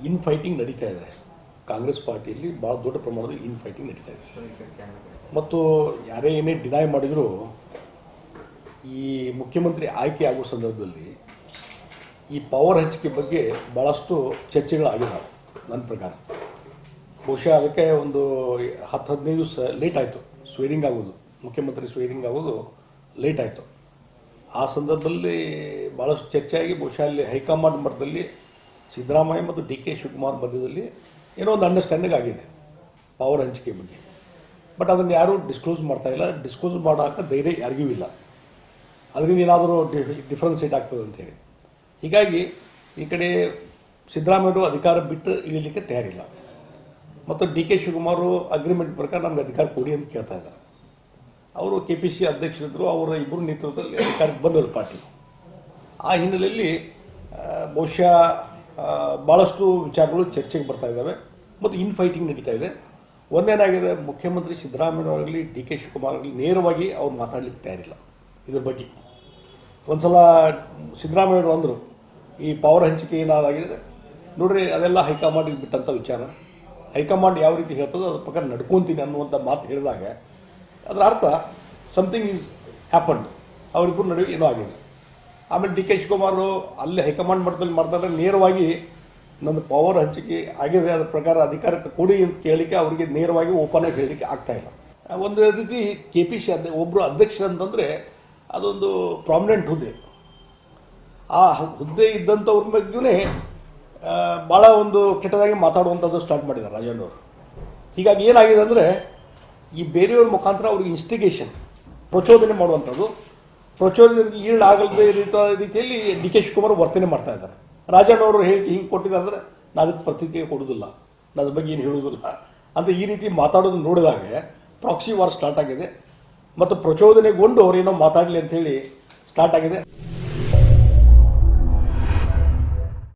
In fighting ನಡೀತಾ ಇದೆ. ಕಾಂಗ್ರೆಸ್ ಪಾರ್ಟಿಯಲ್ಲಿ ಭಾಳ ದೊಡ್ಡ ಪ್ರಮಾಣದಲ್ಲಿ ಇನ್ ಫೈಟಿಂಗ್ ನಡೀತಾ ಇದೆ. ಮತ್ತು ಯಾರೇ ಏನೇ ಡಿನೈ ಮಾಡಿದರೂ ಈ ಮುಖ್ಯಮಂತ್ರಿ ಆಯ್ಕೆ ಆಗುವ ಸಂದರ್ಭದಲ್ಲಿ ಈ ಪವರ್ ಹಂಚಿಕೆ ಬಗ್ಗೆ ಭಾಳಷ್ಟು ಚರ್ಚೆಗಳಾಗಿದ್ದಾವೆ. ನನ್ನ ಪ್ರಕಾರ ಬಹುಶಃ ಅದಕ್ಕೆ ಒಂದು 10-15 ದಿವಸ ಲೇಟ್ ಆಯಿತು ಸ್ವೇರಿಂಗ್ ಆಗೋದು, ಮುಖ್ಯಮಂತ್ರಿ ಸ್ವೇರಿಂಗ್ ಆಗೋದು ಲೇಟ್ ಆಯಿತು. ಆ ಸಂದರ್ಭದಲ್ಲಿ ಭಾಳಷ್ಟು ಚರ್ಚೆಯಾಗಿ ಬಹುಶಃ ಅಲ್ಲಿ ಹೈಕಮಾಂಡ್ ಮಟ್ಟದಲ್ಲಿ ಸಿದ್ದರಾಮಯ್ಯ ಮತ್ತು ಡಿ ಕೆ ಶಿವಕುಮಾರ್ ಮಧ್ಯದಲ್ಲಿ ಏನೋ ಒಂದು ಅಂಡರ್ಸ್ಟ್ಯಾಂಡಿಂಗ್ ಆಗಿದೆ ಪವರ್ ಹಂಚಿಕೆ ಬಗ್ಗೆ. ಬಟ್ ಅದನ್ನು ಯಾರೂ ಡಿಸ್ಕ್ಲೋಸ್ ಮಾಡ್ತಾಯಿಲ್ಲ, ಡಿಸ್ಕ್ಲೋಸ್ ಮಾಡೋಕೆ ಧೈರ್ಯ ಯಾರಿಗೂ ಇಲ್ಲ. ಅದರಿಂದ ಏನಾದರೂ ಡಿಫ್ರೆನ್ಸಿಯೇಟ್ ಆಗ್ತದೆ ಅಂಥೇಳಿ. ಹೀಗಾಗಿ ಈ ಕಡೆ ಸಿದ್ದರಾಮಯ್ಯರು ಅಧಿಕಾರ ಬಿಟ್ಟು ಇಳಿಲಿಕ್ಕೆ ತಯಾರಿಲ್ಲ ಮತ್ತು ಡಿ ಕೆ ಶಿವಕುಮಾರು ಅಗ್ರಿಮೆಂಟ್ ಪ್ರಕಾರ ನಮ್ಗೆ ಅಧಿಕಾರ ಕೊಡಿ ಅಂತ ಕೇಳ್ತಾ ಇದ್ದಾರೆ. ಅವರು KPC ಅಧ್ಯಕ್ಷರಿದ್ದರು, ಅವರ ಇಬ್ಬರು ನೇತೃತ್ವದಲ್ಲಿ ಅಧಿಕಾರಕ್ಕೆ ಬಂದರು ಪಾರ್ಟಿ. ಆ ಹಿನ್ನೆಲೆಯಲ್ಲಿ ಬಹುಶಃ ಭಾಳಷ್ಟು ವಿಚಾರಗಳು ಚರ್ಚೆಗೆ ಬರ್ತಾ ಇದ್ದಾವೆ ಮತ್ತು ಇನ್ ಫೈಟಿಂಗ್ ನಡೀತಾ ಇದೆ. ಒಂದೇನಾಗಿದೆ, ಮುಖ್ಯಮಂತ್ರಿ ಸಿದ್ದರಾಮಯ್ಯನವರಾಗಲಿ ಡಿ ಕೆ ಶಿವಕುಮಾರ್ ಆಗಲಿ ನೇರವಾಗಿ ಅವ್ರು ಮಾತಾಡಲಿಕ್ಕೆ ತಯಾರಿಲ್ಲ ಇದ್ರ ಬಗ್ಗೆ. ಒಂದು ಸಲ ಸಿದ್ದರಾಮಯ್ಯವರು ಅಂದರು ಈ ಪವರ್ ಹಂಚಿಕೆ ಏನಾದಾಗಿದ್ರೆ ನೋಡ್ರಿ ಅದೆಲ್ಲ ಹೈಕಮಾಂಡಿಗೆ ಬಿಟ್ಟಂಥ ವಿಚಾರ, ಹೈಕಮಾಂಡ್ ಯಾವ ರೀತಿ ಹೇಳ್ತದೋ ಅದ್ರ ಪ್ರಕಾರ ನಡ್ಕೊತೀನಿ ಅನ್ನುವಂಥ ಮಾತು ಹೇಳಿದಾಗ ಅದರ ಅರ್ಥ ಸಮಥಿಂಗ್ ಈಸ್ ಹ್ಯಾಪನ್ಡ್, ಅವರಿಬ್ಬರು ನಡುವೆ ಏನೋ ಆಗಿದೆ. ಆಮೇಲೆ ಡಿ ಕೆ ಶಿವಕುಮಾರ್ ಅಲ್ಲಿ ಹೈಕಮಾಂಡ್ ಮಟ್ಟದಲ್ಲಿ ಮಾಡ್ತಾರೆ, ನೇರವಾಗಿ ನನ್ನ ಪವರ್ ಹಂಚಿಕೆ ಆಗಿದೆ ಅದ್ರ ಪ್ರಕಾರ ಅಧಿಕಾರಕ್ಕೆ ಕೊಡಿ ಅಂತ ಕೇಳಲಿಕ್ಕೆ ಅವರಿಗೆ ನೇರವಾಗಿ ಓಪನ್ ಆಗಿ ಹೇಳಲಿಕ್ಕೆ ಆಗ್ತಾಯಿಲ್ಲ. ಒಂದು ರೀತಿ KPC ಒಬ್ಬರು ಅಧ್ಯಕ್ಷರಂತಂದರೆ ಅದೊಂದು ಪ್ರಾಮಿನೆಂಟ್ ಹುದ್ದೆ. ಆ ಹುದ್ದೆ ಇದ್ದಂಥವ್ರ ಬಗ್ಗೆಯೇ ಭಾಳ ಒಂದು ಕೆಟ್ಟದಾಗಿ ಮಾತಾಡುವಂಥದ್ದು ಸ್ಟಾರ್ಟ್ ಮಾಡಿದ್ದಾರೆ ರಾಜಣ್ಣವರು. ಹೀಗಾಗಿ ಏನಾಗಿದೆ ಅಂದರೆ ಈ ಬೇರೆಯವ್ರ ಮುಖಾಂತರ ಅವ್ರಿಗೆ ಇನ್ಸ್ಟಿಗೇಷನ್ ಪ್ರಚೋದನೆ ಮಾಡುವಂಥದ್ದು, ಪ್ರಚೋದನೆ ಈಲ್ಡ್ ಆಗಲ್ದೇ ರೀತಿಯಲ್ಲಿ ಡಿ ಕೆ ಶಿವಕುಮಾರ್ ವರ್ತನೆ ಮಾಡ್ತಾ ಇದ್ದಾರೆ. ರಾಜಣ್ಣವರು ಹೇಳಿಕೆ ಹಿಂಗೆ ಕೊಟ್ಟಿದ್ದಾರೆ ಅಂದರೆ ನಾನು ಅದಕ್ಕೆ ಪ್ರತಿಕ್ರಿಯೆ ಕೊಡೋದಿಲ್ಲ, ನನ್ನ ಬಗ್ಗೆ ಏನು ಹೇಳೋದಿಲ್ಲ ಅಂತ ಈ ರೀತಿ ಮಾತಾಡೋದು ನೋಡಿದಾಗ ಪ್ರಾಕ್ಸಿ ವಾರ್ ಸ್ಟಾರ್ಟ್ ಆಗಿದೆ ಮತ್ತು ಪ್ರಚೋದನೆಗೊಂಡು ಅವ್ರೇನೋ ಮಾತಾಡಲಿ ಅಂಥೇಳಿ ಸ್ಟಾರ್ಟ್ ಆಗಿದೆ.